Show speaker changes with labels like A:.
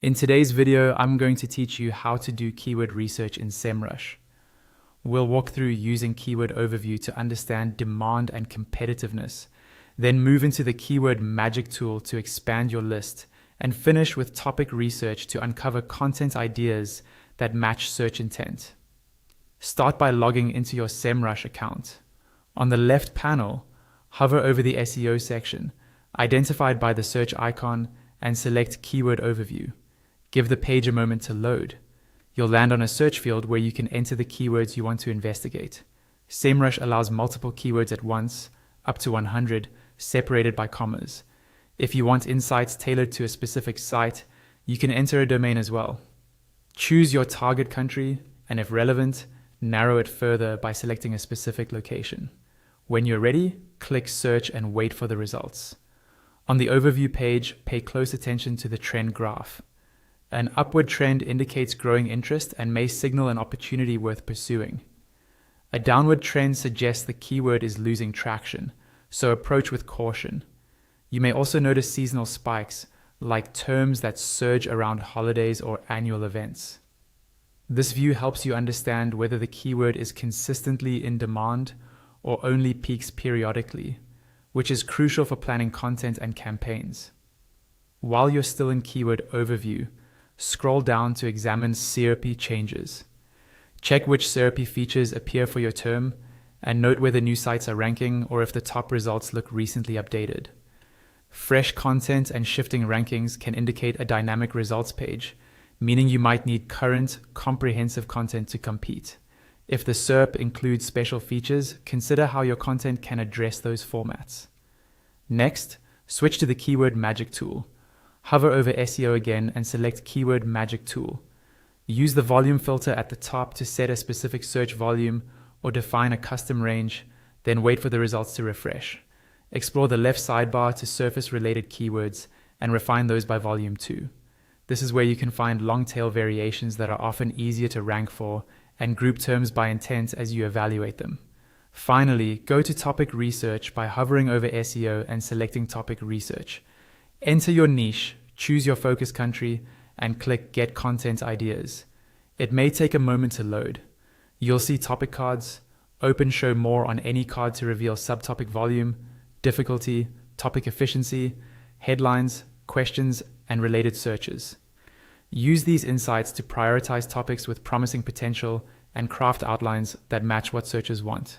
A: In today's video, I'm going to teach you how to do keyword research in Semrush. We'll walk through using keyword overview to understand demand and competitiveness, then move into the keyword magic tool to expand your list, and finish with topic research to uncover content ideas that match search intent. Start by logging into your Semrush account. On the left panel, hover over the SEO section, identified by the search icon, and select Keyword Overview. Give the page a moment to load. You'll land on a search field where you can enter the keywords you want to investigate. Semrush allows multiple keywords at once, up to 100, separated by commas. If you want insights tailored to a specific site, you can enter a domain as well. Choose your target country, and if relevant, narrow it further by selecting a specific location. When you're ready, click Search and wait for the results. On the overview page, pay close attention to the trend graph. An upward trend indicates growing interest and may signal an opportunity worth pursuing. A downward trend suggests the keyword is losing traction, so approach with caution. You may also notice seasonal spikes, like terms that surge around holidays or annual events. This view helps you understand whether the keyword is consistently in demand or only peaks periodically, which is crucial for planning content and campaigns. While you're still in keyword overview, scroll down to examine CRP changes. Check which CRP features appear for your term and note whether new sites are ranking or if the top results look recently updated. Fresh content and shifting rankings can indicate a dynamic results page, meaning you might need current, comprehensive content to compete. If the SERP includes special features, consider how your content can address those formats. Next, switch to the Keyword Magic tool. Hover over SEO again and select Keyword Magic tool. Use the volume filter at the top to set a specific search volume or define a custom range, then wait for the results to refresh. Explore the left sidebar to surface related keywords and refine those by volume too. This is where you can find long-tail variations that are often easier to rank for and group terms by intent as you evaluate them. Finally, go to Topic Research by hovering over SEO and selecting Topic Research. Enter your niche, choose your focus country, and click Get Content Ideas. It may take a moment to load. You'll see topic cards. Open Show More on any card to reveal subtopic volume, difficulty, topic efficiency, headlines, questions, and related searches. Use these insights to prioritize topics with promising potential and craft outlines that match what searchers want.